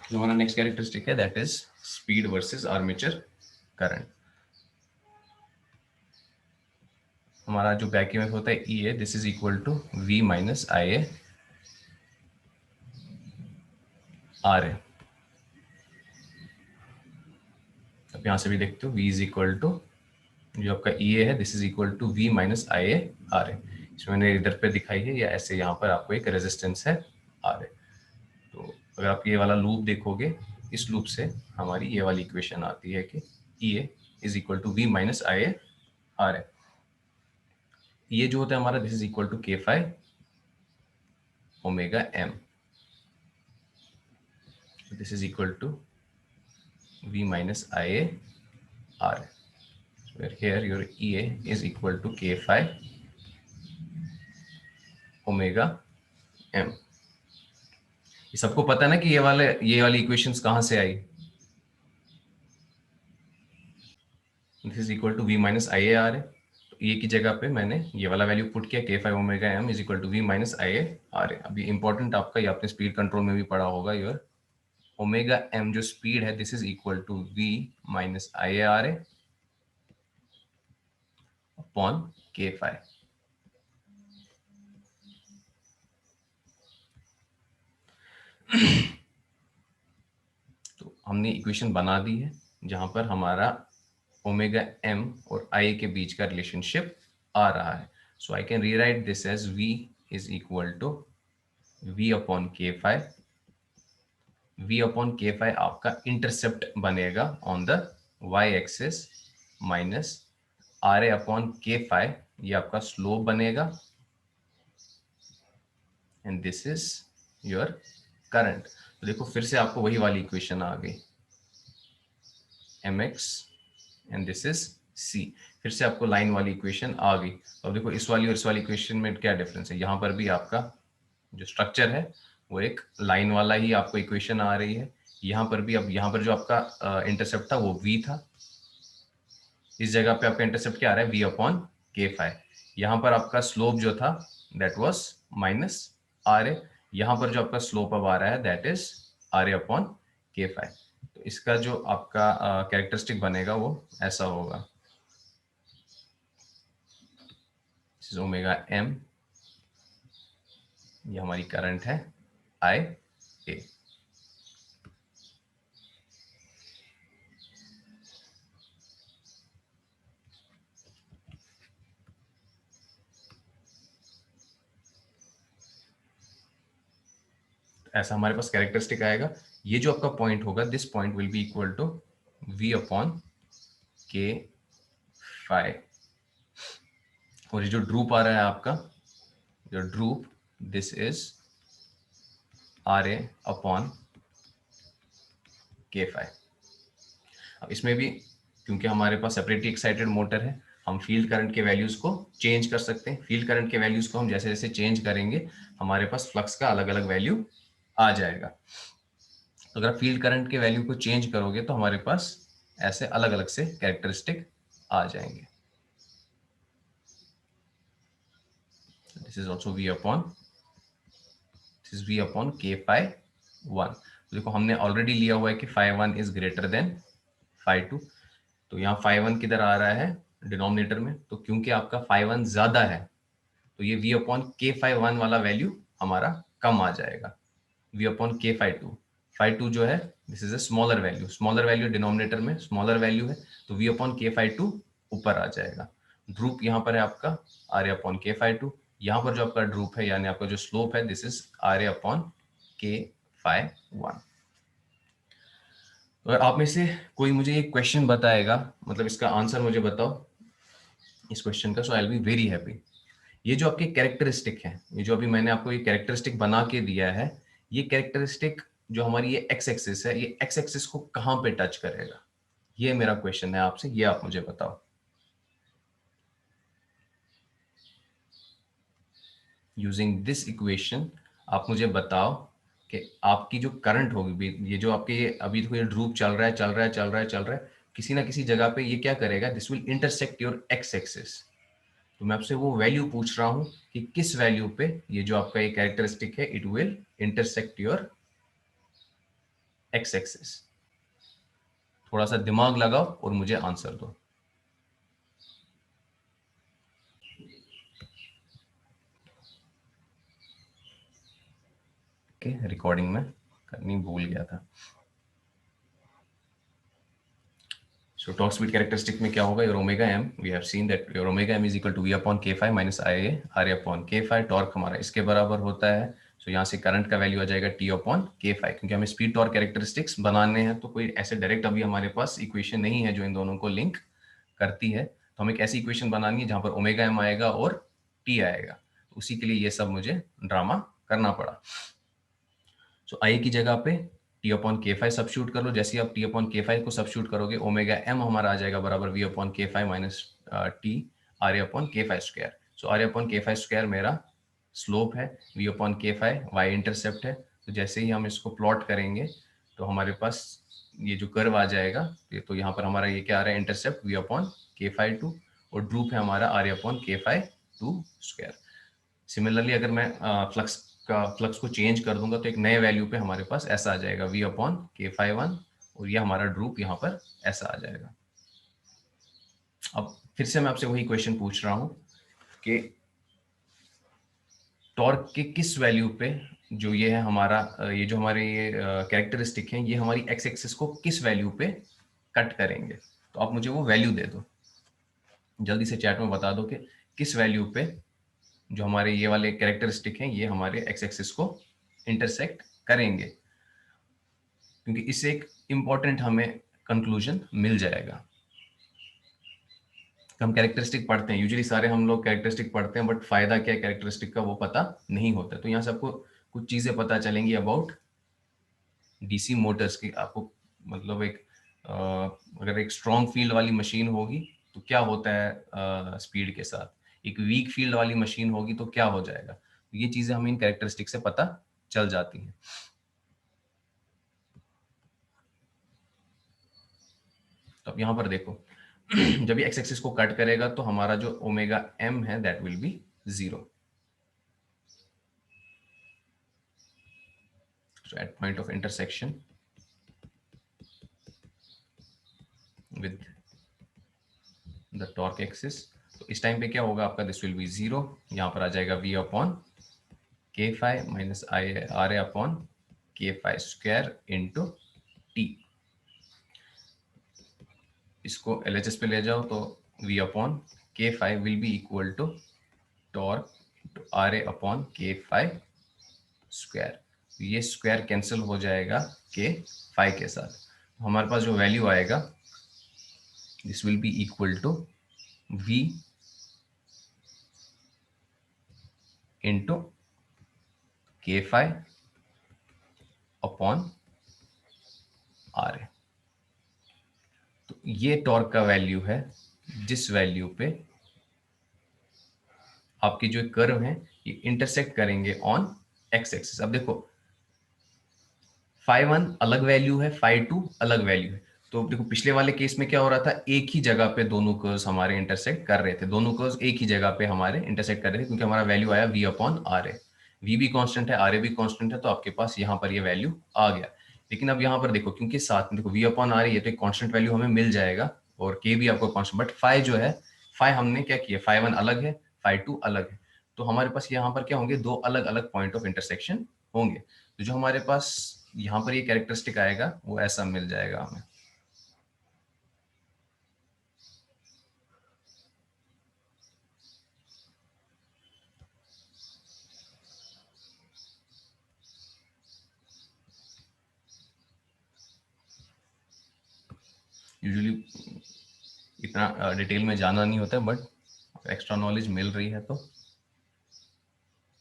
जो हमारा next characteristic है that is speed versus armature current. हमारा जो बैक ईएमएफ होता है E A, this is equal to V minus I A R A. अब यहां से भी देखते हो v इज इक्वल टू जो आपका ई ए है this is equal to V minus I A R A. इसमें मैंने इधर पे दिखाई है या ऐसे यहाँ पर आपको एक रेजिस्टेंस है आर ए। तो अगर आप ये वाला लूप देखोगे, इस लूप से हमारी ये वाली इक्वेशन आती है कि E A is equal to V minus I A R A. ये जो होता है हमारा this is equal to K phi omega M. This is equal to v minus ia r. So here your ea is equal to k phi omega m. ये सबको पता है ना कि ये वाली इक्वेशंस कहां से आई। This is equal to v minus I A R है। तो ए की जगह पे मैंने ये वाला वैल्यू पुट किया k phi omega m is equal to v minus I A R है। अभी इंपॉर्टेंट आपका ये आपने स्पीड कंट्रोल में भी पढ़ा होगा, योर ओमेगा m जो स्पीड है this is equal to v minus I A R है अपॉन k फाई। तो हमने इक्वेशन बना दी है जहां पर हमारा ओमेगा एम और आई के बीच का रिलेशनशिप आ रहा है। So I can rewrite this as v is equal to v upon K phi. v upon K phi आपका इंटरसेप्ट बनेगा on the y axis minus R A upon K phi, ये आपका स्लोप बनेगा and this is your current. तो देखो फिर से आपको वही वाली इक्वेशन आ गई mx and this is c। फिर से आपको लाइन वाली इक्वेशन आ गई। तो अब देखो इस वाली और इस वाली इक्वेशन में क्या डिफरेंस है। यहाँ पर भी आपका जो स्ट्रक्चर है वो एक लाइन वाला ही आपको इक्वेशन आ रही है। यहाँ पर भी, अब यहाँ पर जो आपका इंटरसेप्ट था वो v था, इस जगह पे आपका इंटरसेप्ट क्या आ रहा है v अपॉन के फाई। यहाँ पर आपका स्लोप जो था that was minus R A, यहाँ पर जो आपका स्लोप अब आ रहा है that is R A upon K phi. तो इसका जो आपका कैरेक्टरिस्टिक बनेगा वो ऐसा होगा, ओमेगा एम, ये हमारी करंट है आई ए। ऐसा हमारे पास कैरेक्टरिस्टिक आएगा। ये जो आपका पॉइंट होगा this point will be equal to v upon K phi. और ये जो ड्रूप आ रहा है आपका, जो droop this is R A upon K phi. अब इसमें भी क्योंकि हमारे पास सेपरेटली एक्साइटेड मोटर है, हम फील्ड करंट के वैल्यूज को चेंज कर सकते हैं। फील्ड करंट के वैल्यूज को हम जैसे जैसे चेंज करेंगे हमारे पास फ्लक्स का अलग अलग वैल्यू आ जाएगा। तो अगर आप फील्ड करंट के वैल्यू को चेंज करोगे तो हमारे पास ऐसे अलग अलग से कैरेक्टरिस्टिक आ जाएंगे। This is also v upon, this is v upon K phi one. तो देखो हमने ऑलरेडी लिया हुआ है कि phi one is greater than phi two. तो यहाँ फाई वन किधर आ रहा है डिनोमिनेटर में, तो क्योंकि आपका फाई वन ज्यादा है तो ये v upon K phi one वाला वैल्यू हमारा कम आ जाएगा। v upon K phi to जो है this is a smaller value, smaller value denominator में स्मॉलर वैल्यू है तो v upon K phi to ऊपर आ जाएगा। ड्रूप यहाँ पर है आपका are A upon K phi to, यहाँ पर जो आपका ड्रूप है यानी आपका जो स्लोप है this is R A upon K phi one. अगर आप में से कोई मुझे एक क्वेश्चन बताएगा, मतलब इसका आंसर मुझे बताओ इस क्वेश्चन का, so I will be very happy. ये जो आपके कैरेक्टरिस्टिक है, ये जो अभी मैंने आपको ये कैरेक्टरिस्टिक बना के दिया है, ये कैरेक्टरिस्टिक जो हमारी ये एक्स एक्सिस है, ये एक्स एक्सिस को कहां पे टच करेगा, ये मेरा क्वेश्चन है आपसे, ये आप मुझे बताओ। यूजिंग दिस इक्वेशन आप मुझे बताओ कि आपकी जो करंट होगी, ये जो आपके ये अभी देखो ये ड्रूप चल रहा है चल रहा है चल रहा है चल रहा है, किसी ना किसी जगह पे ये क्या करेगा, this will intersect your x axis. तो मैं आपसे वो वैल्यू पूछ रहा हूं कि किस वैल्यू पे ये जो आपका ये कैरेक्टरिस्टिक है it will intersect your x axis. थोड़ा सा दिमाग लगाओ और मुझे आंसर दो। ओके, रिकॉर्डिंग में करनी भूल गया था। So torque speed characteristic में क्या होगा, your omega m, we have seen that your omega m is equal to v upon k5 minus ia ra upon k5। Torque हमारा इसके बराबर होता है। तो यहाँ से करंट का वैल्यू आ जाएगा t अपॉन k5, क्योंकि हमें स्पीड टॉर्क कैरेक्टरिस्टिक्स बनाने हैं। तो कोई ऐसे डायरेक्ट अभी हमारे पास इक्वेशन नहीं है जो इन दोनों को लिंक करती है। तो हमें एक ऐसी इक्वेशन बनानी है जहाँ पर ओमेगा m आएगा और t आएगा। तो उसी के लिए ये सब मुझे ड्रामा करना पड़ा। सो आई की जगह पे T upon K phi substitute कर लो। जैसे ही आप टी अपॉन के फाइव को सब्स्टिट्यूट करोगे, ओमेगा एम हमारा आ जाएगा बराबर V upon K phi minus T R A upon K phi square. So R A upon K phi square मेरा स्लोप है, V upon K phi Y intercept है। तो जैसे ही हम इसको प्लॉट करेंगे तो हमारे पास ये जो कर्व आ जाएगा, तो यहाँ पर हमारा ये क्या आ रहा है, intercept we upon K five to, और ड्रूप है हमारा are A upon K five two square. Similarly अगर मैं फ्लक्स को चेंज कर दूंगा तो एक नए वैल्यू पे हमारे पास ऐसा आ जाएगा we upon K five one, और ये हमारा ड्रूप यहाँ पर ऐसा आ जाएगा। अब फिर से मैं आपसे वही क्वेश्चन पूछ रहा हूँ कि टॉर्क के किस वैल्यू पे जो ये है हमारा ये जो हमारे ये कैरेक्टरिस्टिक हैं, ये हमारी एक्स एक्सिस को किस वैल्यू पे कट करेंगे। तो आप मुझे वो वैल्यू दे दो, जल्दी से चैट में बता दो कि किस वैल्यू पे जो हमारे ये वाले कैरेक्टरिस्टिक हैं ये हमारे एक्स एक्सिस को इंटरसेक्ट करेंगे, क्योंकि इससे एक इंपॉर्टेंट हमें कंक्लूजन मिल जाएगा। हम कैरेक्टरिस्टिक पढ़ते हैं, यूजुअली सारे हम लोग कैरेक्टरिस्टिक पढ़ते हैं, बट फायदा क्या है कैरेक्टरिस्टिक का वो पता नहीं होता। तो यहाँ से आपको कुछ चीजें पता चलेंगी अबाउट डीसी मोटर्स की। आपको मतलब एक अगर एक स्ट्रॉन्ग फील्ड वाली मशीन होगी तो क्या होता है स्पीड के साथ, एक वीक फील्ड वाली मशीन होगी तो क्या हो जाएगा। तो ये चीजें हमें इन कैरेक्टरिस्टिक से पता चल जाती हैं। तो अब यहाँ पर देखो जब ये एक्स एक्सिस को कट करेगा तो हमारा जो ओमेगा एम है that will B 0। So at point of intersection with the torque axis, तो इस टाइम पे क्या होगा आपका, दिस विल बी 0। यहाँ पर आ जाएगा v upon K phi minus I R A upon K phi square into T. इसको LHS पे ले जाओ तो v upon K phi will be equal to torque into R A upon K phi square. ये square cancel हो जाएगा के five के साथ। हमारे पास जो वैल्यू आएगा this will be equal to v into K phi upon R A. तो ये टॉर्क का वैल्यू है जिस वैल्यू पे आपकी जो कर्व है ये इंटरसेक्ट करेंगे ऑन एक्स एक्सिस। अब देखो फाइव वन अलग वैल्यू है, फाइव टू अलग वैल्यू है। तो देखो पिछले वाले केस में क्या हो रहा था, एक ही जगह पे दोनों कर्व्स हमारे इंटरसेक्ट कर रहे थे, दोनों कर्व्स एक ही जगह पे हमारे इंटरसेक्ट कर रहे थे, क्योंकि हमारा वैल्यू आया v upon R A. V भी कांस्टेंट है, आर ए भी कांस्टेंट है, तो आपके पास यहाँ पर ये वैल्यू आ गया। लेकिन अब यहाँ पर देखो, क्योंकि साथ में देखो v अपॉन आर ए, ये तो एक कॉन्स्टेंट वैल्यू हमें मिल जाएगा, और के भी आपको कॉन्स्टेंट, बट फाइव जो है, फाइव हमने क्या किया, फाइव वन अलग है, फाइव टू अलग है। तो हमारे पास यहाँ पर क्या होंगे, दो अलग अलग पॉइंट ऑफ इंटरसेक्शन होंगे। तो जो हमारे पास यहाँ पर ये कैरेक्टरिस्टिक आएगा वो ऐसा मिल जाएगा हमें। यूजुअली इतना डिटेल में जाना नहीं होता है, बट एक्स्ट्रा नॉलेज मिल रही है तो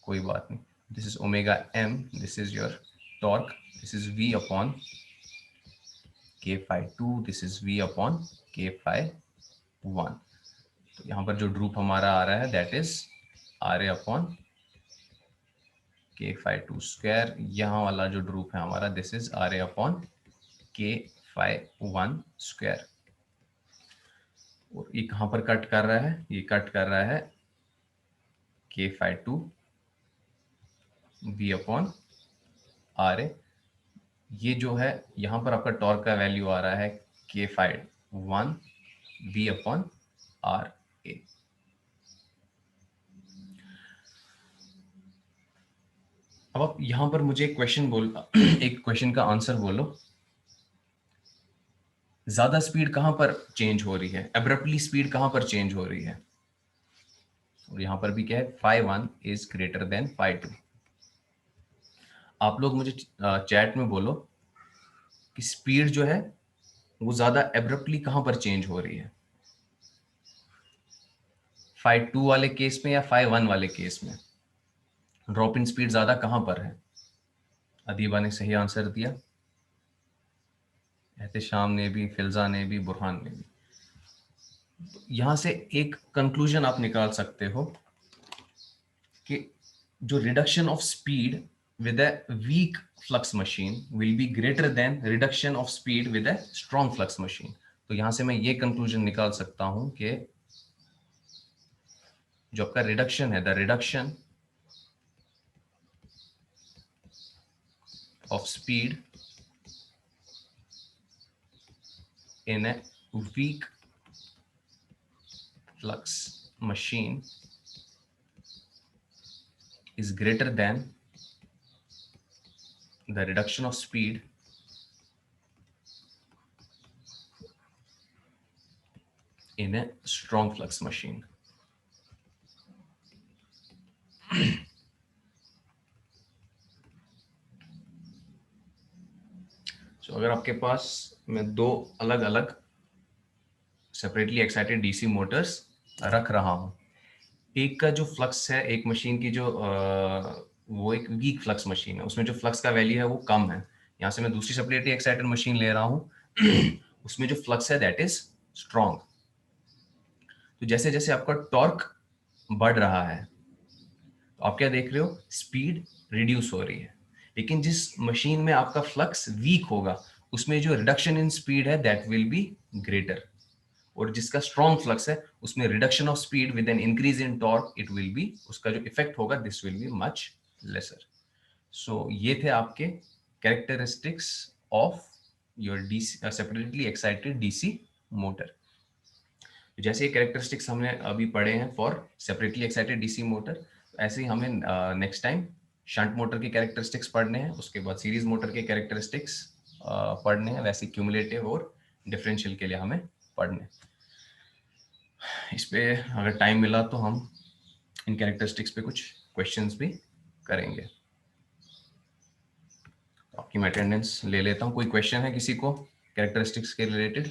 कोई बात नहीं। This is omega M, this is your torque, this is v upon K five two, this is v upon K five one. तो यहाँ पर जो ड्रूप हमारा आ रहा है that is R A upon K five two square. यहाँ वाला जो ड्रूप है हमारा this is R A upon K five one square. और ये कहाँ पर कट कर रहा है, ये कट कर रहा है K five two V upon R A. ये जो है यहाँ पर आपका टॉर्क का वैल्यू आ रहा है के FIDE 1 B upon R A. अब आप यहाँ पर मुझे एक क्वेश्चन एक क्वेश्चन का आंसर बोलो, ज्यादा स्पीड कहां पर चेंज हो रही है, एब्रप्टली स्पीड कहां पर चेंज हो रही है? और यहां पर भी क्या है, phi 1 is greater than phi 2। आप लोग मुझे चैट में बोलो कि स्पीड जो है वो ज्यादा एब्रप्टली कहां पर चेंज हो रही है, फाई 2 वाले केस में या फाई 1 वाले केस में? ड्रॉप इन स्पीड ज्यादा कहां पर है? अदीबा ने सही आंसर दिया, एहतेशाम ने भी, फिल्जा ने भी, बुरहान ने भी। यहां से एक कंक्लूजन आप निकाल सकते हो कि जो reduction of speed with a weak flux machine will be greater than reduction of speed with a strong flux machine। तो यहां से मैं ये कंक्लूजन निकाल सकता हूं कि जो आपका रिडक्शन है, the reduction of speed in a weak flux machine is greater than the reduction of speed in a strong flux machine। So, अगर आपके पास मैं दो अलग अलग सेपरेटली एक्साइटेड डीसी मोटर्स रख रहा हूं, एक का जो फ्लक्स है, एक मशीन की जो वो एक वीक फ्लक्स मशीन है, उसमें जो फ्लक्स का वैल्यू है वो कम है। यहाँ से मैं दूसरी सेपरेटली एक्साइटेड मशीन ले रहा हूँ उसमें जो फ्लक्स है दैट इज स्ट्रॉन्ग। तो जैसे जैसे आपका टॉर्क बढ़ रहा है तो आप क्या देख रहे हो, स्पीड रिड्यूस हो रही है। लेकिन जिस मशीन में आपका फ्लक्स वीक होगा उसमें जो रिडक्शन इन स्पीड है दैट विल बी ग्रेटर, और जिसका स्ट्रॉन्ग फ्लक्स है उसमें reduction of speed with an increase in torque it will be, उसका जो इफेक्ट होगा this will be much lesser. So ये थे आपके characteristics of your DC separately excited DC motor. जैसे ये कैरेक्टरिस्टिक्स हमने अभी पढ़े हैं for separately excited DC motor, ऐसे ही हमें नेक्स्ट टाइम शंट मोटर के कैरेक्टरिस्टिक्स पढ़ने हैं, उसके बाद सीरीज मोटर के कैरेक्टरिस्टिक्स पढ़ने हैं, वैसे क्यूमुलेटिव और डिफरेंशियल के लिए हमें पढ़ने। इस पे अगर टाइम मिला तो हम इन कैरेक्टरिस्टिक्स पे कुछ क्वेश्चंस भी करेंगे। तो आपकी मैं अटेंडेंस ले लेता हूँ। कोई क्वेश्चन है किसी को कैरेक्टरिस्टिक्स के रिलेटेड?